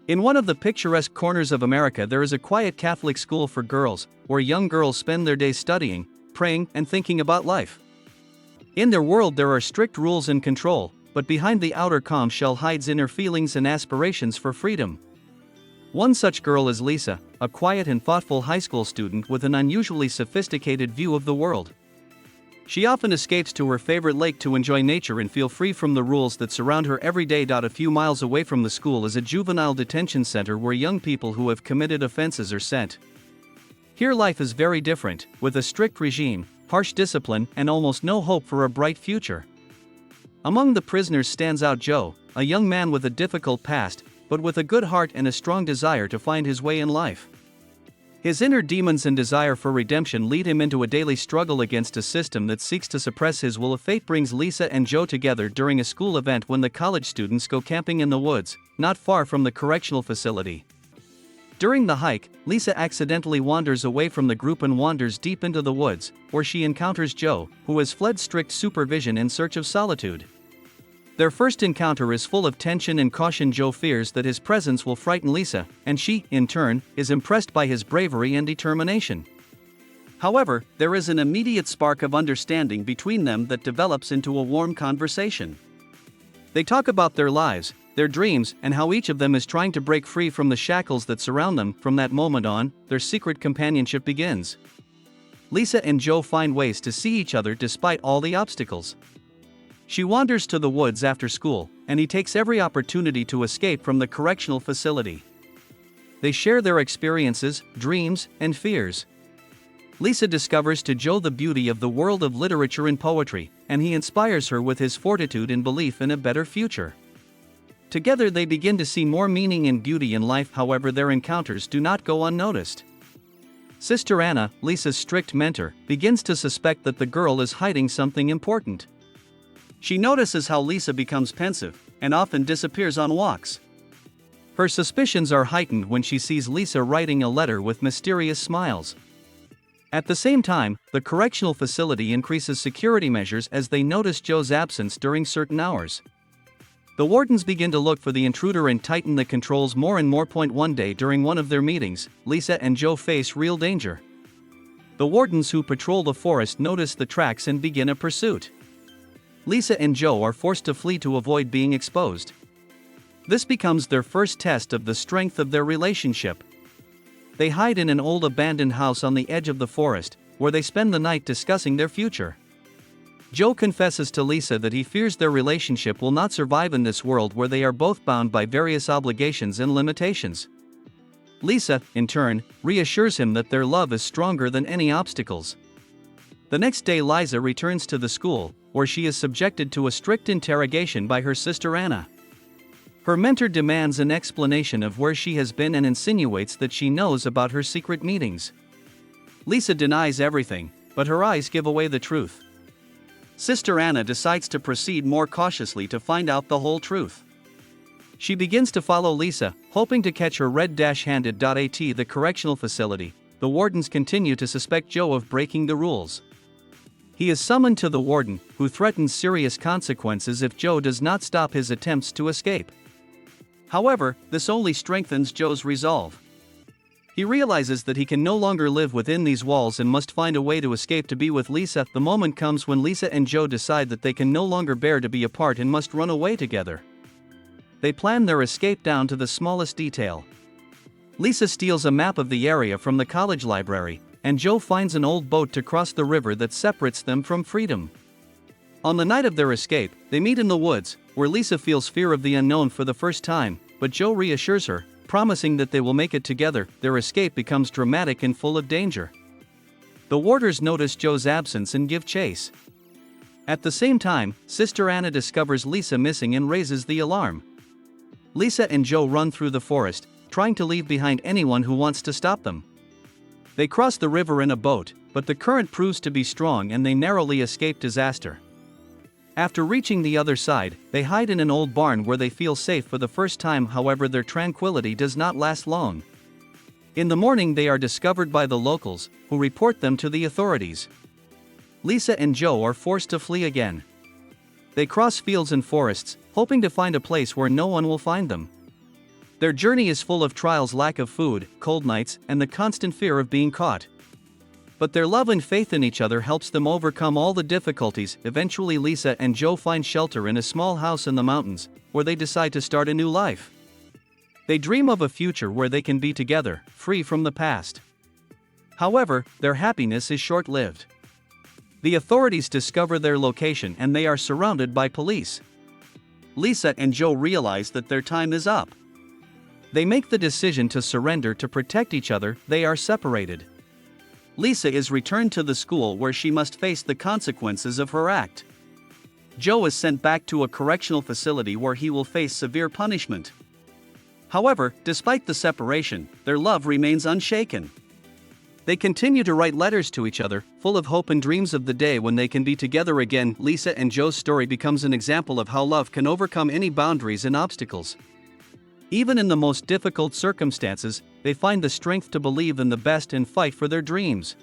In one of the picturesque corners of America, there is a quiet Catholic school for girls, where young girls spend their days studying, praying, and thinking about life. In their world, there are strict rules and control, but behind the outer calm shell hides inner feelings and aspirations for freedom. One such girl is Lisa, a quiet and thoughtful high school student with an unusually sophisticated view of the world. She often escapes to her favorite lake to enjoy nature and feel free from the rules that surround her every day. A few miles away from the school is a juvenile detention center where young people who have committed offenses are sent. Here life is very different, with a strict regime, harsh discipline, and almost no hope for a bright future. Among the prisoners stands out Joe, a young man with a difficult past, but with a good heart and a strong desire to find his way in life. His inner demons and desire for redemption lead him into a daily struggle against a system that seeks to suppress his will. Fate brings Lisa and Joe together during a school event when the college students go camping in the woods, not far from the correctional facility. During the hike, Lisa accidentally wanders away from the group and wanders deep into the woods, where she encounters Joe, who has fled strict supervision in search of solitude. Their first encounter is full of tension and caution. Joe fears that his presence will frighten Lisa, and she, in turn, is impressed by his bravery and determination. However, there is an immediate spark of understanding between them that develops into a warm conversation. They talk about their lives, their dreams, and how each of them is trying to break free from the shackles that surround them. From that moment on, their secret companionship begins. Lisa and Joe find ways to see each other despite all the obstacles. She wanders to the woods after school, and he takes every opportunity to escape from the correctional facility. They share their experiences, dreams, and fears. Lisa discovers to Joe the beauty of the world of literature and poetry, and he inspires her with his fortitude and belief in a better future. Together they begin to see more meaning and beauty in life. However, their encounters do not go unnoticed. Sister Anna, Lisa's strict mentor, begins to suspect that the girl is hiding something important. She notices how Lisa becomes pensive, and often disappears on walks. Her suspicions are heightened when she sees Lisa writing a letter with mysterious smiles. At the same time, the correctional facility increases security measures as they notice Joe's absence during certain hours. The wardens begin to look for the intruder and tighten the controls more and more. One day during one of their meetings, Lisa and Joe face real danger. The wardens who patrol the forest notice the tracks and begin a pursuit. Lisa and Joe are forced to flee to avoid being exposed. This becomes their first test of the strength of their relationship. They hide in an old abandoned house on the edge of the forest, where they spend the night discussing their future. Joe confesses to Lisa that he fears their relationship will not survive in this world where they are both bound by various obligations and limitations. Lisa, in turn, reassures him that their love is stronger than any obstacles. The next day Liza returns to the school, where she is subjected to a strict interrogation by her sister Anna. Her mentor demands an explanation of where she has been and insinuates that she knows about her secret meetings. Lisa denies everything, but her eyes give away the truth. Sister Anna decides to proceed more cautiously to find out the whole truth. She begins to follow Lisa, hoping to catch her red-handed. At the correctional facility, the wardens continue to suspect Joe of breaking the rules. He is summoned to the warden, who threatens serious consequences if Joe does not stop his attempts to escape. However, this only strengthens Joe's resolve. He realizes that he can no longer live within these walls and must find a way to escape to be with Lisa. The moment comes when Lisa and Joe decide that they can no longer bear to be apart and must run away together. They plan their escape down to the smallest detail. Lisa steals a map of the area from the college library, and Joe finds an old boat to cross the river that separates them from freedom. On the night of their escape, they meet in the woods, where Lisa feels fear of the unknown for the first time, but Joe reassures her, promising that they will make it together. Their escape becomes dramatic and full of danger. The warders notice Joe's absence and give chase. At the same time, Sister Anna discovers Lisa missing and raises the alarm. Lisa and Joe run through the forest, trying to leave behind anyone who wants to stop them. They cross the river in a boat, but the current proves to be strong and they narrowly escape disaster. After reaching the other side, they hide in an old barn where they feel safe for the first time. However, their tranquility does not last long. In the morning they are discovered by the locals, who report them to the authorities. Lisa and Joe are forced to flee again. They cross fields and forests, hoping to find a place where no one will find them. Their journey is full of trials, lack of food, cold nights, and the constant fear of being caught. But their love and faith in each other helps them overcome all the difficulties. Eventually, Lisa and Joe find shelter in a small house in the mountains, where they decide to start a new life. They dream of a future where they can be together, free from the past. However, their happiness is short-lived. The authorities discover their location and they are surrounded by police. Lisa and Joe realize that their time is up. They make the decision to surrender to protect each other. They are separated. Lisa is returned to the school where she must face the consequences of her act. Joe is sent back to a correctional facility where he will face severe punishment. However, despite the separation, their love remains unshaken. They continue to write letters to each other, full of hope and dreams of the day when they can be together again. Lisa and Joe's story becomes an example of how love can overcome any boundaries and obstacles. Even in the most difficult circumstances, they find the strength to believe in the best and fight for their dreams.